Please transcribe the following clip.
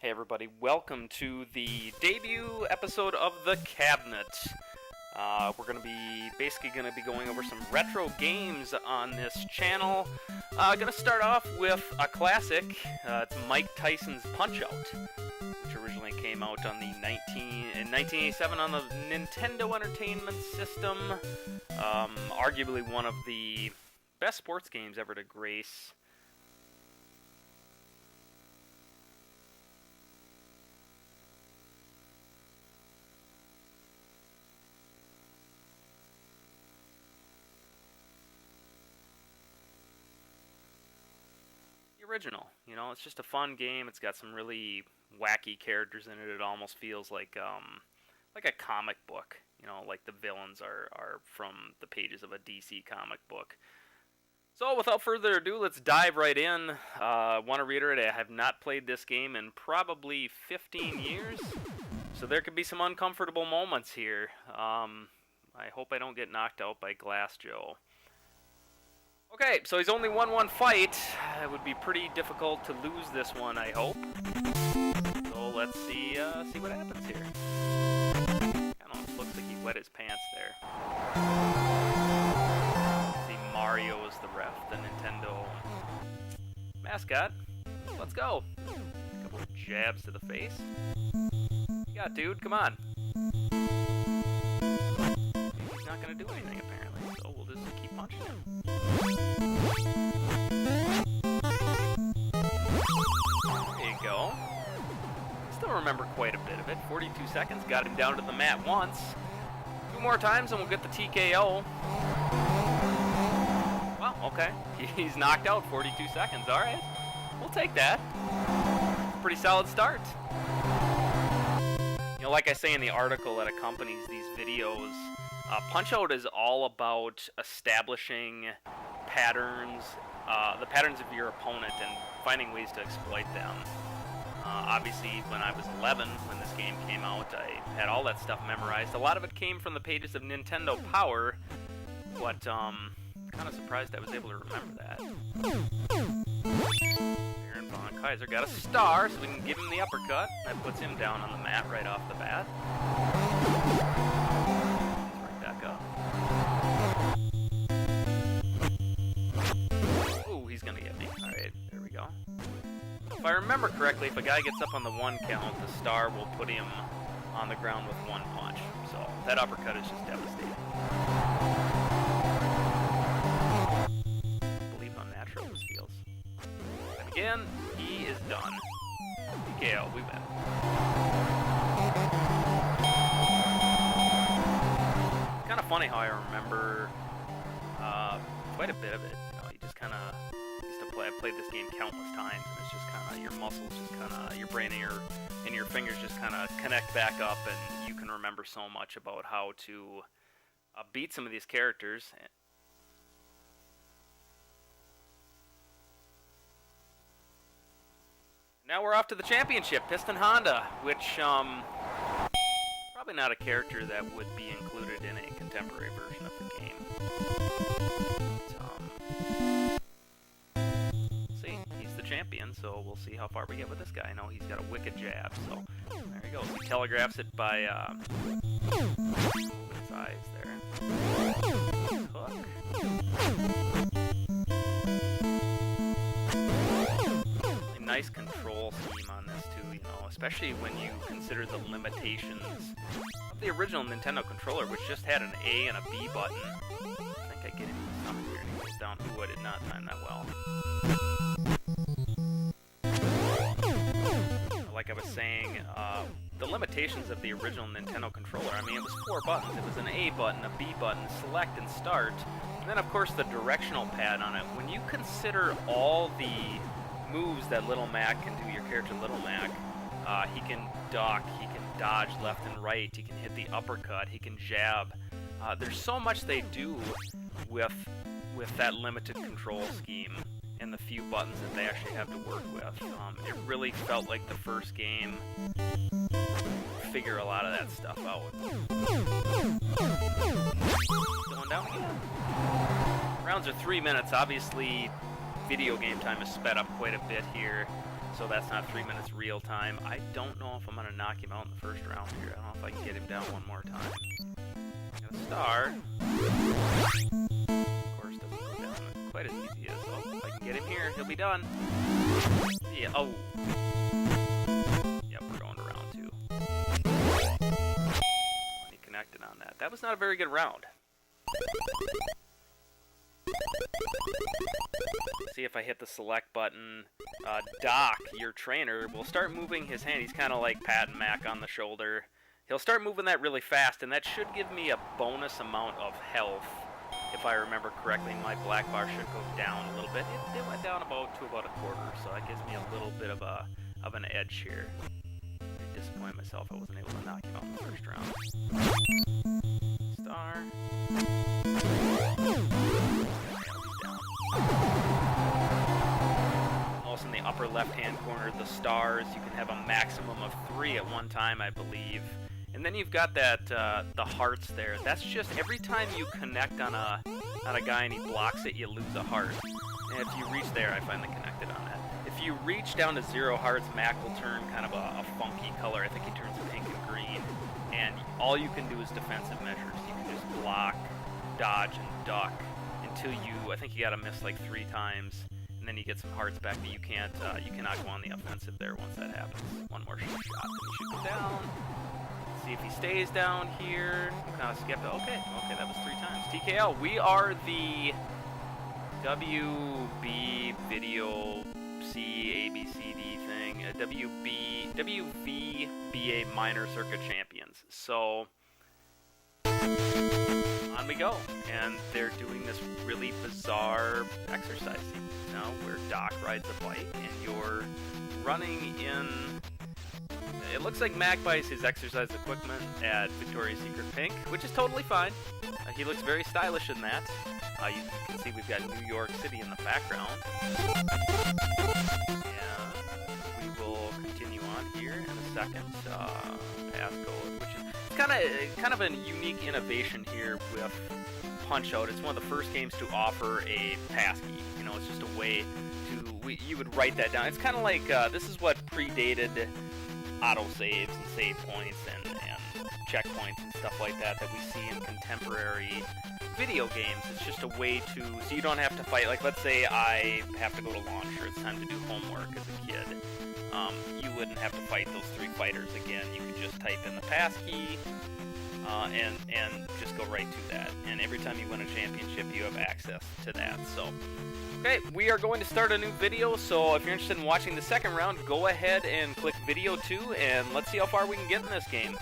Hey everybody, welcome to the debut episode of The Cabinet. We're going to be going over some retro games on this channel. Going to start off with a classic. It's Mike Tyson's PunchOut, which originally came out on in 1987 on the Nintendo Entertainment System. Arguably one of the best sports games ever to grace original. You know, it's just a fun game. It's got some really wacky characters in it. It almost feels like a comic book. You know, like the villains are from the pages of a DC comic book. So without further ado, let's dive right in. Want to reiterate, I have not played this game in probably 15 years, so there could be some uncomfortable moments here. I hope I don't get knocked out by Glass Joe. Okay, so he's only won one fight. It would be pretty difficult to lose this one, I hope. So let's see what happens here. Kinda looks like he wet his pants there. See, Mario is the ref, the Nintendo mascot. Let's go. A couple of jabs to the face. Yeah, dude, come on. He's not gonna do anything apparently, so we'll just keep punching him. There you go. Still remember quite a bit of it. 42 seconds, got him down to the mat once. Two more times and we'll get the TKO. Well, okay. He's knocked out 42 seconds. Alright. We'll take that. Pretty solid start. You know, like I say in the article that accompanies these videos, PunchOut is all about establishing patterns, the patterns of your opponent, and finding ways to exploit them. Obviously, when I was 11, when this game came out, I had all that stuff memorized. A lot of it came from the pages of Nintendo Power, but kind of surprised I was able to remember that. Aaron Von Kaiser got a star, so we can give him the uppercut. That puts him down on the mat right off the bat. Ooh, he's gonna get me. Alright, there we go. If I remember correctly, if a guy gets up on the one count, the star will put him on the ground with one punch. So that uppercut is just devastating. I believe how natural this feels. And again, he is done. TKO, we win. Kind of funny how I remember quite a bit of it. You know, you just kind of used to play. I played this game countless times, and it's just kind of your muscles, just kind of your brain and your fingers just kind of connect back up, and you can remember so much about how to beat some of these characters. Now we're off to the championship, Piston Honda, which probably not a character that would be included in a contemporary version of the game. See, he's the champion, so we'll see how far we get with this guy. I know he's got a wicked jab, so there he goes. He telegraphs it by moving his eyes there. Hook. Nice control scheme on this too, you know, especially when you consider the limitations of the original Nintendo controller, which just had an A and a B button. I think I get him in the stomach here, and he goes down. Ooh, I did not time that well. Like I was saying, the limitations of the original Nintendo controller, I mean, it was 4 buttons. It was an A button, a B button, select and start, and then of course the directional pad on it. When you consider all the moves that Little Mac can do, your character Little Mac, he can duck, he can dodge left and right, he can hit the uppercut, he can jab. There's so much they do with that limited control scheme and the few buttons that they actually have to work with. It really felt like the first game figure a lot of that stuff out. Going down again. Rounds are 3 minutes. Obviously, video game time is sped up quite a bit here. so that's not 3 minutes real time. I don't know if I'm going to knock him out in the first round here. I don't know if I can get him down one more time. Got a star. Of course, doesn't go down quite as easy as, oh, if I can get him here, he'll be done. Yeah, oh. Yep, we're going to round 2. He connected on that. That was not a very good round. See if I hit the select button. Doc, your trainer, will start moving his hand. He's kind of like patting Mac on the shoulder. He'll start moving that really fast, and that should give me a bonus amount of health. If I remember correctly, my black bar should go down a little bit. It went down to about a quarter, so that gives me a little bit of an edge here. I disappointed myself I wasn't able to knock him out in the first round. Star. Also in the upper left-hand corner, the stars, you can have a maximum of 3 at one time, I believe. And then you've got that the hearts there. That's just every time you connect on a guy and he blocks it, you lose a heart. And if you reach there, I finally connected on that. If you reach down to 0 hearts, Mac will turn kind of a funky color. I think he turns pink and green. And all you can do is defensive measures. You can just block, dodge, and duck until I think you gotta miss like 3 times. And then you get some hearts back, but you cannot go on the offensive there once that happens. One more shot, and he should go down. See if he stays down here. I'm kind of skeptical. Okay, that was 3 times. TKL, we are the WB Video C ABCD thing. WVBA Minor Circuit Champions. So on we go, and they're doing this really bizarre exercise scene now where Doc rides a bike and you're running in. It looks like Mac buys his exercise equipment at Victoria's Secret Pink, which is totally fine. He looks very stylish in that. You can see we've got New York City in the background. And we will continue on here in a second. Passcode, which is kind of a unique innovation here with PunchOut. It's one of the first games to offer a passkey. You know, it's just a way to you would write that down. It's kind of like this is what predated autosaves and save points and checkpoints and stuff like that we see in contemporary video games. It's just a way to, so you don't have to fight. Like, let's say I have to go to launch or it's time to do homework as a kid. You wouldn't have to fight those 3 fighters again. You could just type in the passkey and just go right to that. And every time you win a championship, you have access to that. So, okay, we are going to start a new video. So if you're interested in watching the second round, go ahead and click video 2, and let's see how far we can get in this game.